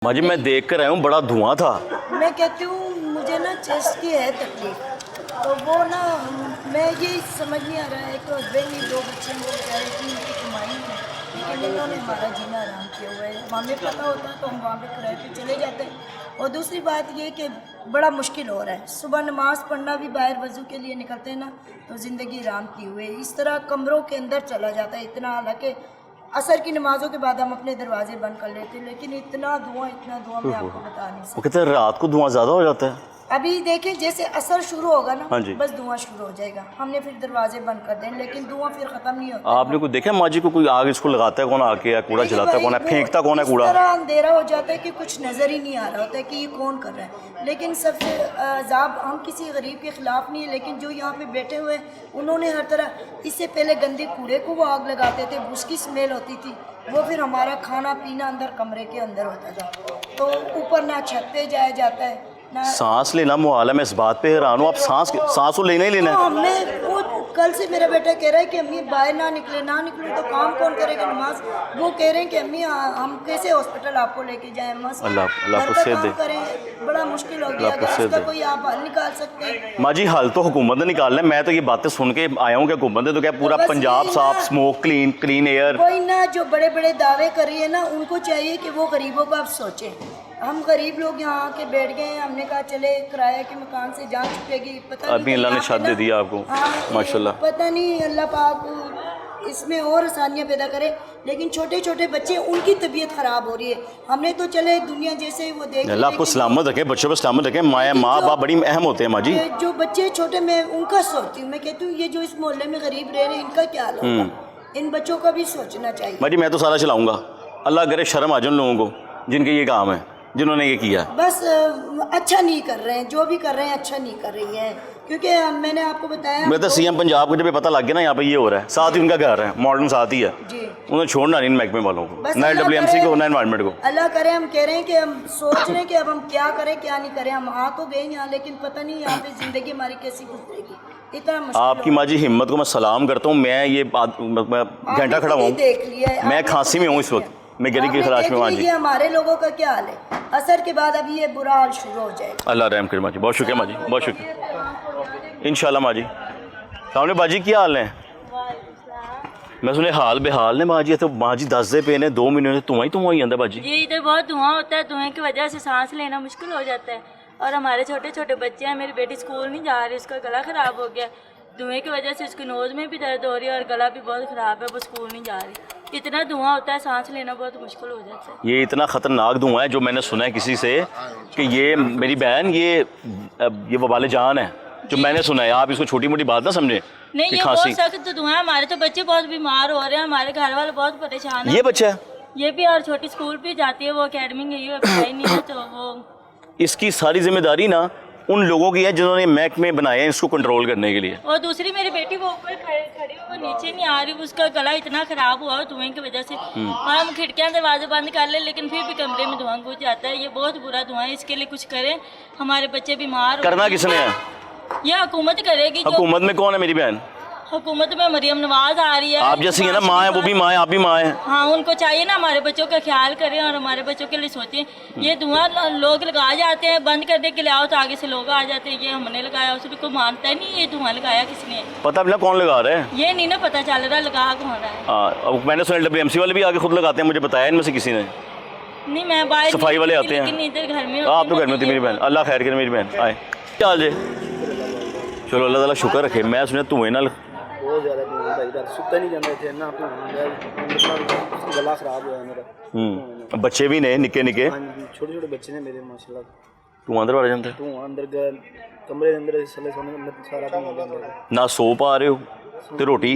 माँ जी मैं देख कर आया हूँ, बड़ा धुआं था। मैं कहती हूँ मुझे ना चेस्ट की है तकलीफ, तो वो ना मैं ये समझ नहीं आ रहा है कि हस्बैंड ही 2 बच्चे वो बेचारे की उनकी कमाई है, लेकिन इन्होंने हमारा जीना आराम किया हुआ है। हमें पता होता तो हम वहाँ पे किराए पे चले जाते। और दूसरी बात ये कि बड़ा मुश्किल हो रहा है, सुबह नमाज़ पढ़ना भी बाहर वज़ू के लिए निकलते हैं ना तो ज़िंदगी आराम की हुई है, इस तरह कमरों के अंदर चला जाता है इतना। हालांकि असर की नमाज़ों के बाद हम अपने दरवाजे बंद कर लेते हैं, लेकिन इतना धुआं मैं आपको बता नहीं सकती। वो कहते हैं रात को धुआं ज़्यादा हो जाता है। अभी देखें जैसे असर शुरू होगा ना, हाँ जी। बस धुआं शुरू हो जाएगा, हमने फिर दरवाजे बंद कर दें, लेकिन धुआं फिर ख़त्म नहीं होता। आपने कुछ देखा माँ जी को, कोई आग इसको लगाता है कौन आके, या कूड़ा जलाता है कौन है, फेंकता कौन है इस कूड़ा? तरह अंधेरा हो जाता है कि कुछ नज़र ही नहीं आ रहा होता है कि ये कौन कर रहा है। लेकिन सबसे अजाब, हम किसी गरीब के ख़िलाफ़ नहीं है, लेकिन जो यहाँ पे बैठे हुए उन्होंने हर तरह, इससे पहले गंदे कूड़े को वो आग लगाते थे, उसकी स्मेल होती थी, वो फिर हमारा खाना पीना अंदर कमरे के अंदर होता था, तो ऊपर ना छत पे जाया जाता है ना। सांस लेना मुहाल है। मैं इस बात पे हैरान हूँ, आप सांस तो लेना ही लेना है। हमने वो कल से मेरा बेटा कह रहा है कि अम्मी बाहर ना निकले तो काम कौन करेगा नमाज। वो कह रहे हैं कि अम्मी हम कैसे हॉस्पिटल आपको लेके जाएं, मस्त अल्लाह को सेहत दे। करें, बड़ा मुश्किल हो गया। अगर इसका कोई आप हल निकाल सकते हैं। माँ जी हल तो हुकूमत ने निकालना है। मैं तो ये बातें सुन के आया हूँ कि हुकूमत ने तो क्या पूरा पंजाब साफ, स्मोक क्लीन एयर। कोई ना जो बड़े बड़े दावे कर रही है ना, उनको चाहिए कि वो गरीबों को आप सोचें। हम गरीब लोग यहाँ आके बैठ गए हैं, हमने कहा चले किराए के मकान से जान छुपेगी, पता अभी अल्लाह ने छत दे दिया आपको। माशाल्लाह, पता नहीं अल्लाह पाक इसमें और आसानियाँ पैदा करे, लेकिन छोटे छोटे बच्चे उनकी तबीयत ख़राब हो रही है। हमने तो चले दुनिया जैसे वो देख, अल्लाह आपको सलामत रखे, बच्चों पर सलामत रखे। माँ बाप बड़ी अहम होते हैं माँ जी। जो बच्चे छोटे, मैं उनका सोचती हूँ, मैं कहती हूँ ये जो इस मोहल्ले में गरीब रह रहे हैं इनका क्या हाल होगा, इन बच्चों का भी सोचना चाहिए। माँ जी मैं तो सारा चलाऊँगा, अल्लाह करे शर्म आ जाए उन लोगों को जिनके ये काम है, जिन्होंने ये किया। बस अच्छा नहीं कर रहे हैं, जो भी कर रहे हैं अच्छा नहीं कर रही है, क्योंकि मैंने आपको बताया मैं तो सीएम पंजाब को जब ये पता लग गया ना यहाँ पे ये हो रहा है, साथ ही उनका घर है, मॉडर्न साथ ही है जी, उन्हें छोड़ना नहीं महकमे वालों को, ना WMC को ना एनवायरनमेंट को। अल्लाह करे। हम कह रहे हैं कि हम सोच रहे हैं कि अब हम क्या करें क्या नहीं करें। हम आ तो गए यहाँ, लेकिन पता नहीं यहाँ पे जिंदगी हमारी कैसी गुजरेगी, इतना मुश्किल। आपकी माँ जी हिम्मत को मैं सलाम करता हूँ। मैं ये घंटा खड़ा हूँ, मैं खांसी में हूँ इस वक्त, मैं गिरी की खराश में हूँ। ये हमारे लोगों का क्या हाल है, असर के बाद अभी ये बुरा हाल शुरू हो जाएगा। अल्लाह रहम करे माँ जी, बहुत शुक्रिया माँ जी, बहुत शुक्रिया। इंशाल्लाह माँ जी। सामने बाजी क्या हाल है? मैं सुने हाल बेहाल ने माँ जी, तो माँ जी दसदे पे ने 2 महीने से धुआं ही आंदा बाजी। ये इधर बहुत धुआं होता है, धुएं की वजह से सांस लेना मुश्किल हो जाता है। और हमारे छोटे छोटे बच्चे हैं, मेरी बेटी स्कूल नहीं जा रही, उसका गला ख़राब हो गया धुएं की वजह से, उसकी नोज़ में भी दर्द हो रही है और गला भी बहुत ख़राब है, वो स्कूल नहीं जा रही। इतना धुआं होता है, सांस लेना बहुत मुश्किल हो जाता है। ये इतना ख़तरनाक धुआं है जो मैंने सुना है किसी से कि ये मेरी बहन ये वबाले जान है, जो मैंने सुना है। आप इसको छोटी मोटी बात ना समझे। नहीं, ये बहुत सख्त धुआं है। हमारे तो बच्चे बहुत बीमार हो रहे हैं, हमारे घर वाले बहुत परेशान है। ये बच्चा है, ये भी, और छोटी स्कूल भी जाती है, वो अकेडमी गई है, पढ़ाई नहीं है, तो वो इसकी सारी जिम्मेदारी ना उन लोगों की है जिन्होंने महकमे बनाए हैं इसको कंट्रोल करने के लिए। और दूसरी मेरी बेटी वो ऊपर खड़ी वो नीचे नहीं आ रही, उसका गला इतना खराब हुआ धुएं की वजह से। और हम खिड़कियां दरवाजे बंद कर ले, लेकिन फिर भी कमरे में धुआं घुस जाता है। ये बहुत बुरा धुआं है, इसके लिए कुछ करें, हमारे बच्चे बीमार। करना किसने है? ये हुकूमत करेगी। हुकूमत में कौन है मेरी बहन? हुकूमत में मरियम नवाज आ रही है। आप जैसी है ना, माँ है वो भी माँ है, आप भी माँ है। हाँ, उनको चाहिए ना हमारे बच्चों का ख्याल करें और हमारे बच्चों के लिए सोचें। ये धुआं लोग लगा जाते हैं, बंद करने के लिए आओ तो आगे से लोग आ जाते हैं, ये हमने लगाया, उसको कोई मानता ही नहीं ये धुआं लगाया किसने। पता भी ना कौन लगा रहा है, ये नहीं ना पता चल रहा लगा कौन रहा है। अब मैंने सुना WMC वाले भी आगे खुद लगाते हैं, मुझे बताया इनमें से किसी ने। नहीं, मैं बाहर सफाई वाले आते हैं, इधर घर में। आप तो घर में होती मेरी बहन। अल्लाह खैर करे मेरी बहन। आए क्या हाल है? चलो अल्लाह ताला शुक्र रखे। मैं सुना धुएं नाल बहुत ज़्यादा धुआं इधर, सुता नहीं जाता थे ना, गला खराब हुआ मेरा। बच्चे भी ने निके निके? हाँ जी, छोटे छोटे बच्चे ने मेरे माशाल्लाह। तू अंदर वड़ जाता है? तू अंदर गए कमरे अंदर सले सोने अंदर सारा धुआं जाता। ना सो पा रहे हो ते रोटी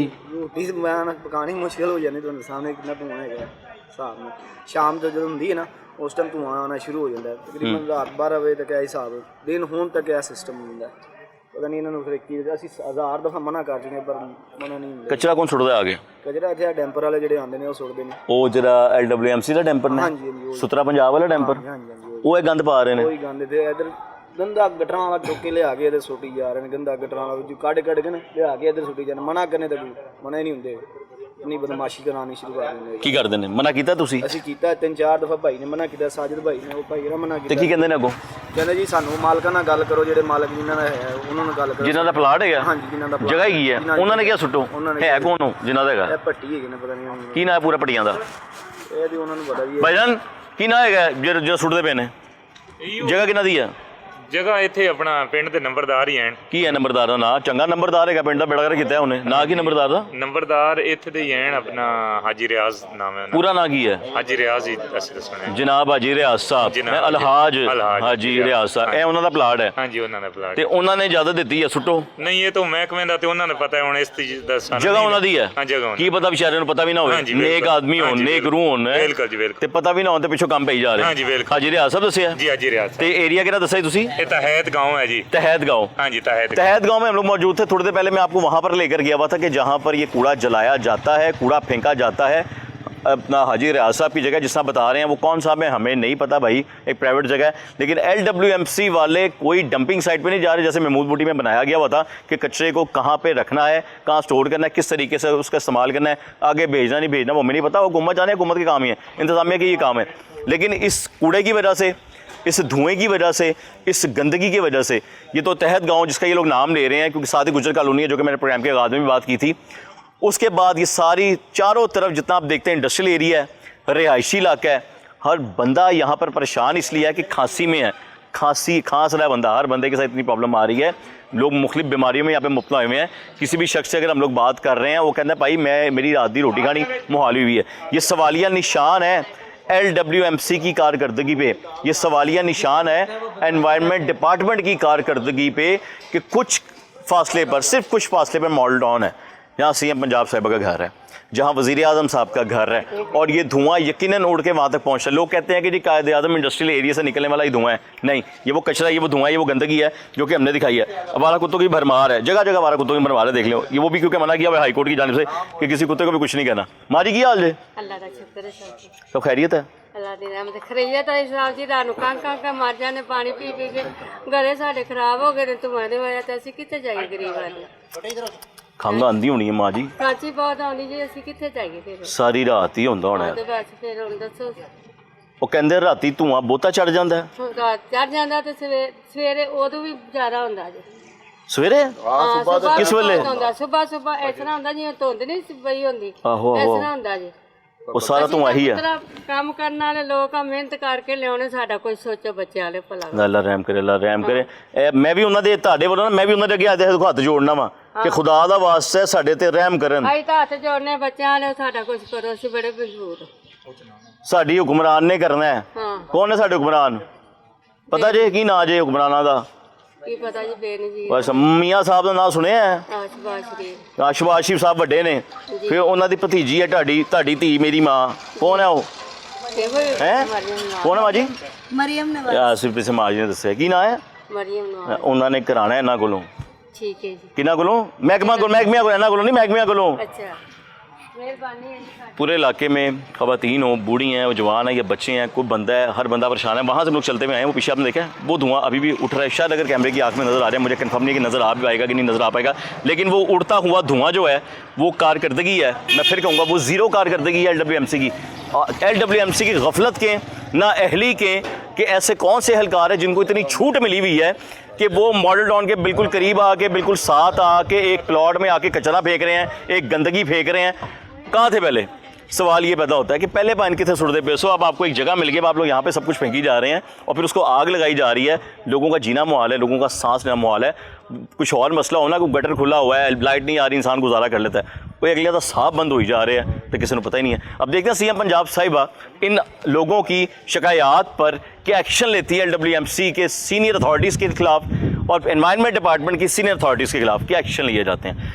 मैं पकानी मुश्किल हो जाती, तुम्हारे सामने कितना धुआं है हिसाब में। शाम तो जो होंगी है ना, उस टाइम धुआं आना शुरू हो जाता है, तकरीबन रात 12 बजे तक हिसाब, दिन होने तक यह सिस्टम होता है। पता नहीं इन्होंने फिर की ਅਸੀਂ 1000 दफ़ा मना कर चुके पर मना नहीं ਹੁੰਦਾ। कचरा कौन सुटदा आगे? कचरा ਇੱਥੇ ਡੈਂਪਰ ਵਾਲੇ ਜਿਹੜੇ ਆਉਂਦੇ ਨੇ ਉਹ ਸੁੱਟਦੇ ਨੇ। ਉਹ ਜਿਹੜਾ LWMC ਦਾ ਡੈਂਪਰ ਨੇ? ਹਾਂਜੀ ਹਾਂਜੀ, ਸੁਤਰਾ ਪੰਜਾਬ ਵਾਲਾ ਡੈਂਪਰ? ਹਾਂਜੀ ਹਾਂਜੀ, ਉਹ ਇਹ ਗੰਦ ਪਾ ਰਹੇ ਨੇ। ਕੋਈ ਗੰਦ ਤੇ ਇਧਰ ਗੰਦਾ ਗਟਰਾਂ ਵਾਲਾ ਚੁੱਕ ਕੇ ਲਿਆ ਕੇ ਇਹਦੇ ਸੁੱਟੀ ਜਾ ਰਹੇ ਨੇ। ਗੰਦਾ ਗਟਰਾਂ ਵਾਲਾ ਜੋ ਕੱਢ ਕੇ ਨਾ ਲਿਆ ਕੇ ਇਧਰ ਸੁੱਟੀ ਜਾਂਦੇ, ਮਨਾ ਕਰਨੇ ਤਾਂ ਮਨਾ ਹੀ ਨਹੀਂ ਹੁੰਦੇ। ਆਪਣੀ ਬਦਮਾਸ਼ੀ ਕਰਾਉਣੀ ਸ਼ੁਰੂ ਕਰ ਦਿੰਦੇ ਕੀ ਕਰਦੇ ਨੇ? ਮਨਾ ਕੀਤਾ ਤੁਸੀਂ ਅਸੀਂ ਕੀਤਾ 3-4 ਦਫਾ ਭਾਈ ਨੇ ਮਨਾ ਕੀਤਾ, ਸਾਜਿਦ ਭਾਈ ਨੇ, ਉਹ ਭਾਈ ਨੇ ਮਨਾ ਤੇ ਕੀਤਾ। ਕੀ ਕਹਿੰਦੇ ਨੇ ਅੱਗੋਂ? ਕਹਿੰਦੇ ਜੀ ਸਾਨੂੰ ਮਾਲਕਾਂ ਨਾਲ ਗੱਲ ਕਰੋ, ਜਿਹੜੇ ਮਾਲਕ ਜਿਨ੍ਹਾਂ ਦਾ ਹੈ ਉਹਨਾਂ ਨਾਲ ਗੱਲ ਕਰੋ। ਜਿਨ੍ਹਾਂ ਦਾ ਪਲਾਟ ਹੈਗਾ, ਹਾਂਜੀ ਜਿਨ੍ਹਾਂ ਦਾ ਜਗ੍ਹਾ ਹੈਗੀ ਹੈ, ਉਹਨਾਂ ਨੇ ਕਿਹਾ ਸੁੱਟੋ। ਉਹਨਾਂ ਨੇ ਹੈ ਕੌਣ ਉਹ ਜਿਨ੍ਹਾਂ ਦਾ ਹੈਗਾ? ਇਹ ਭੱਟੀ ਹੈਗੇ ਨੇ, ਪਤਾ ਨਹੀਂ ਹੁਣ ਕੀ ਨਾਂ ਹੈ ਪੂਰਾ ਪੱਟੀਆਂ ਦਾ? ਇਹ ਵੀ ਉਹਨਾਂ ਨੂੰ ਪਤਾ ਵੀ ਹੈ। ਭਾਈਜਾਨ ਕੀ ਨਾਂ ਹੈਗਾ ਜਿਹੜਾ ਸੁੱਟਦੇ ਪਏ ਨੇ? ਜਗ੍ਹਾ ਕਿਹਨਾਂ ਦੀ ਹੈ? ਜਗ੍ਹਾ ਇੱਥੇ ਆਪਣਾ ਪਿੰਡ ਦੇ ਨੰਬਰਦਾਰ ਹੀ ਐਨ। ਕੀ ਹੈ ਨੰਬਰਦਾਰ ਦਾ ਨਾਂ? ਚੰਗਾ ਨੰਬਰਦਾਰ ਹੈਗਾ, ਪਿੰਡ ਦਾ ਬੇੜਾ ਕਰ ਕੀਤਾ ਉਹਨੇ। ਨਾਂ ਕੀ ਨੰਬਰਦਾਰ ਦਾ? ਨੰਬਰਦਾਰ ਇੱਥੇ ਦੇ ਹੀ ਐਨ, ਆਪਣਾ ਹਾਜੀ ਰਿਆਜ਼ ਨਾਮ ਹੈ ਉਹਨਾਂ ਪੂਰਾ ਨਾਂ ਕੀ ਹੈ? ਦਾ। ਹਾਜੀ ਰਿਆਜ਼ ਹੀ ਅਸੀਂ ਦੱਸਣਾ ਹੈ। ਜਨਾਬ ਹਾਜੀ ਰਿਆਜ਼ ਸਾਹਿਬ, ਜਨਾਬ ਅਲਹਾਜ ਅਲਹਾਜ ਹਾਜੀ ਰਿਆਜ਼ ਸਾਹਿਬ, ਇਹ ਉਹਨਾਂ ਦਾ ਪਲਾਟ ਹੈ ਹਾਂਜੀ ਉਹਨਾਂ ਦਾ ਪਲਾਟ। ਤੇ ਉਹਨਾਂ ਨੇ ਇਜਾਜ਼ਤ ਦਿੱਤੀ ਹੈ ਸੁੱਟੋ? ਨਹੀਂ ਇਹ ਤਾਂ ਮਹਿਕਮੇ ਦਾ ਤੇ ਉਹਨਾਂ ਨੂੰ ਪਤਾ ਹੈ, ਹੁਣ ਇਸ ਚੀਜ਼ ਦਾ ਸਾਨੂੰ ਜਗ੍ਹਾ ਨਹੀਂ- ਉਹਨਾਂ ਦੀ ਹੈ। ਹਾਂ ਜਗ੍ਹਾ ਕੀ ਪਤਾ ਵਿਚਾਰਿਆਂ ਨੂੰ ਪਤਾ ਵੀ ਨਾ ਹੋਵੇ, ਹਾਂਜੀ, ਨੇਕ ਬਿਲਕੁਲ। ਆਦਮੀ ਹੋਣ, ਹਾਂਜੀ, ਨੇਕ ਰੂਹ ਹੋਣ, ਬਿਲਕੁਲ ਜੀ, ਬਿਲਕੁਲ। ਤੇ ਪਤਾ ਵੀ ਨਾ ਹੋਣ ਤੇ ਪਿੱਛੋਂ ਕੰਮ ਪਈ ਜਾ ਰਹੇ। ਹਾਂਜੀ, ਬਿਲਕੁਲ। ਹਾਜੀ ਰਿਆਜ਼ ਸਾਹਿਬ ਦੱਸਿਆ। जी हाजी रियाज ਤੇ ਏਰੀਆ ਕਿਹੜਾ ਦੱਸਿਆ ਜੀ ਤੁਸੀਂ? ये तहत गाँव है जी। तहत गाँव। हाँ जी तहत। तहत गांव में हम लोग मौजूद थे। थोड़ी देर पहले मैं आपको वहां पर लेकर गया हुआ था कि जहां पर ये कूड़ा जलाया जाता है, कूड़ा फेंका जाता है। अपना हाजी रियाज साहब की जगह जिस तरह बता रहे हैं वो कौन सा है हमें नहीं पता भाई, एक प्राइवेट जगह है। लेकिन LWMC वाले कोई डंपिंग साइट पे नहीं जा रहे, जैसे महमूद बूटी में बनाया गया हुआ था कि कचरे को कहाँ पे रखना है, कहाँ स्टोर करना है, किस तरीके से उसका इस्तेमाल करना है, आगे भेजना नहीं भेजना वो हमें नहीं पता। वो हुकूमत जाने, हुकूमत के काम ही है, इंतजामिया के ये काम है। लेकिन इस कूड़े की वजह से, इस धुएं की वजह से, इस गंदगी की वजह से, ये तो तहत गांव जिसका ये लोग नाम ले रहे हैं क्योंकि साथ ही गुजर कॉलोनी है जो कि मैंने प्रोग्राम के आगाज़ में भी बात की थी। उसके बाद ये सारी चारों तरफ जितना आप देखते हैं इंडस्ट्रियल एरिया है, रिहायशी इलाका है। हर बंदा यहाँ पर परेशान इसलिए है कि खांसी में है, खांस रहा है बंदा। हर बंदे के साथ इतनी प्रॉब्लम आ रही है, लोग मुख्तलिफ बीमारियों में यहाँ पे मुब्तला हुए हैं। किसी भी शख्स से अगर हम लोग बात कर रहे हैं वो कहता है भाई मैं मेरी रात की रोटी खानी मुहाल हुई है। ये सवालिया निशान है LWMC की कारकर्दगी पे, ये सवालिया निशान है एनवायरनमेंट डिपार्टमेंट की कारकर्दगी पे कि कुछ फासले पर, सिर्फ कुछ फासले पर मॉडल टाउन है, जहाँ CM पंजाब साहिबा का घर है, जहाँ वज़ीर आज़म साहब का घर है, और ये धुआं यकीनन उड़ के वहाँ तक पहुँचता है। लोग कहते हैं कि जी कायदे आज़म इंडस्ट्रियल एरिया से निकलने वाला ही धुआं है। नहीं, ये वो कचरा, ये वो धुआं, ये वो गंदगी है जो कि हमने दिखाई है। आवारा कुत्तों की भरमार है, जगह जगह आवारा कुत्तों की भरमार है, देख लो। ये वो भी क्योंकि मना किया हुआ हाई कोर्ट की जानिब से कि किसी कुत्ते को भी कुछ नहीं कहना। माँ जी की हाल है? अल्लाह का शुक्र है सब तो खैरियत है? अल्लाह ਦੀ ਰਹਿਮਤ ਖਰੀਅਤ ਹੈ ਸਾਹਿਬ ਜੀ। ਰਾਤ ਨੂੰ ਕਾਂ ਮਰ ਜਾਂਦੇ ਪਾਣੀ ਪੀ ਪੀ ਕੇ, ਗਲੇ ਸਾਡੇ ਖਰਾਬ ਹੋ ਗਏ ਨੇ ਧੂਆਂ ਦੇ ਵਜ੍ਹਾ ਤੇ। ਅਸੀਂ ਕਿੱਥੇ ਜਾਈਏ ਗਰੀਬ ਆਦਮੀ? खंघ आंदी होनी है माँ जी? ਕਾਂਚੀ ਬਹੁਤ ਆਉਂਦੀ ਜੀ, ਅਸੀਂ ਕਿੱਥੇ ਜਾਈਏ ਫਿਰ? सारी रात ही होंदा होना है। ਤੇ ਬਸ ਫਿਰ ਹੁਣ ਦੱਸੋ, ਉਹ ਕਹਿੰਦੇ ਰਾਤੀ ਧੂਆਂ ਬਹੁਤਾ ਚੜ ਜਾਂਦਾ ਹੈ। ਹੁਣ ਰਾਤ ਚੜ ਜਾਂਦਾ ਤੇ ਸਵੇਰੇ ਉਦੋਂ ਵੀ ਜ਼ਿਆਦਾ ਹੁੰਦਾ ਜੀ। ਸਵੇਰੇ ਸੁਬਾਹ ਕਿਸ ਵੇਲੇ? ਹੁੰਦਾ ਸੁਬਾਹ ਇਸ ਤਰ੍ਹਾਂ ਹੁੰਦਾ ਜਿਵੇਂ ਧੁੰਦ ਨਹੀਂ ਪਈ ਹੁੰਦੀ, ਆਹੋ, ਇਸ ਆਹੋ। ਤਰ੍ਹਾਂ ਹੁੰਦਾ ਜੀ। ਉਹ ਸਾਰਾ ਧੂਆਂ ਹੀ ਹੈ। ਕੰਮ ਕਰਨ ਵਾਲੇ ਲੋਕ ਆ, ਮਿਹਨਤ ਕਰਕੇ ਲਿਆਉਣੇ, ਸਾਡਾ ਕੋਈ ਸੋਚੋ ਬੱਚਿਆਂ ਵਾਲੇ ਭਲਾ। ਅੱਲਾ ਰਹਿਮ ਕਰੇ, ਅੱਲਾ ਰਹਿਮ ਕਰੇ। ਮੈਂ ਵੀ ਉਹਨਾਂ ਦੇ ਤੁਹਾਡੇ ਵੱਲੋਂ ਨਾ, ਮੈਂ ਵੀ ਉਹਨਾਂ ਦੇ ਅੱਗੇ ਹੱਥ ਜੋੜਨਾ ਵਾ ਕਿ ਖੁਦਾ ਦਾ ਵਾਸਤਾ ਹੈ ਸਾਡੇ ਤੇ ਰਹਿਮ ਕਰਨ। ਅਸੀਂ ਤਾਂ ਹੱਥ ਜੋੜਨੇ ਬੱਚਿਆਂ ਵਾਲੇ, ਸਾਡਾ ਕੁਝ ਕਰੋ, ਅਸੀਂ ਬੜੇ ਮਜਬੂਰ। ਸਾਡੀ ਹੁਕਮਰਾਨ ਨੇ ਕਰਨਾ ਹੈ। ਹਾਂ ਕੌਣ ਹੈ ਸਾਡੇ ਹੁਕਮਰਾਨ? ਪਤਾ ਜੇ ਕੀ ਨਾਂ ਜੇ ਹੁਕਮਰਾਨਾਂ ਦਾ? ਕੀ ਪਤਾ ਜੀ, ਬੇਨਜ਼ੀਰ ਬਸ ਮੀਆਂ ਸਾਹਿਬ ਦਾ ਨਾਂ ਸੁਣਿਆ ਹੈ? ਆਸ਼ਬਾਸ਼ ਸ਼ਰੀਫ। ਆਸ਼ਫਾਕ ਸ਼ਰੀਫ ਸਾਹਿਬ ਵੱਡੇ ਨੇ, ਫਿਰ ਉਹਨਾਂ ਦੀ ਭਤੀਜੀ ਹੈ ਤੁਹਾਡੀ ਧੀ ਮੇਰੀ ਮਾਂ। ਕੌਣ ਹੈ ਉਹ? ਇਹੋ ਹੀ ਹੈ ਮਰੀਮ ਨਵਾਜ਼। ਕੌਣ ਹੈ ਮਾਂ ਜੀ? मरियम नवाज। ਆਸਿਫ ਸਮਾਜ ਨੇ ਦੱਸਿਆ ਕੀ ਨਾਂ ਹੈ? ਮਰੀਮ ਨਵਾਜ਼। ਉਹਨਾਂ ਨੇ ਕਰਾਣਾ ਇਹਨਾਂ ਕੋਲੋਂ। ਠੀਕ ਹੈ ਜੀ। ਕਿਹਨਾਂ ਕੋਲੋਂ? ਮਹਿਕਮਿਆਂ ਕੋਲੋਂ ਇਹਨਾਂ ਕੋਲੋਂ ਨਹੀਂ, ਮਹਿਕਮਿਆਂ ਕੋਲੋਂ। ਅੱਛਾ, ਮਿਹਰਬਾਨੀ ਹੈ ਜੀ। पूरे इलाके में ख़वातीन हो, बूढ़ी हैं, वो जवान है या बच्चे हैं, कोई बंदा है, हर बंदा परेशान है। वहाँ से हम लोग चलते हुए आए हैं, वो पीछे आपने देखा है वो धुआं अभी भी उठ रहा है। शायद अगर कैमरे की आँख में नज़र आ रहा है, मुझे कंफर्म नहीं कि नज़र आ भी पाएगा कि नहीं नज़र आ पाएगा, लेकिन वो उड़ता हुआ धुआं जो है वो कारकर्दगी है। मैं फिर कहूँगा वो ज़ीरो कारकर्दगी है LWMC की। LWMC की गफलत के, ना अहली के, कि ऐसे कौन से एहलकार हैं जिनको इतनी छूट मिली हुई है कि वो मॉडल टाउन के बिल्कुल करीब आके, बिल्कुल साथ आके एक प्लॉट में आके कचरा फेंक रहे हैं, एक गंदगी फेंक रहे हैं। कहाँ थे पहले? सवाल ये पैदा होता है कि पहले पानी कितने सुटते पे। सो अब आपको एक जगह मिल गई, अब आप लोग यहाँ पे सब कुछ फेंकी जा रहे हैं और फिर उसको आग लगाई जा रही है। लोगों का जीना मुहाल है, लोगों का सांस लेना मुहाल है। कुछ और मसला हो ना, कोई गटर खुला हुआ है, लाइट नहीं आ रही, इंसान गुजारा कर लेता है, कोई अगले तो साफ बंद हो ही जा रहे हैं तो किसी को पता ही नहीं है। अब देखते हैं CM पंजाब साहिबा इन लोगों की शिकायत पर क्या एक्शन लेती है LWMC के सीनियर अथॉरिटीज़ के खिलाफ और एनवायरनमेंट डिपार्टमेंट की सीनियर अथॉरिटीज़ के खिलाफ क्या एक्शन लिए जाते हैं।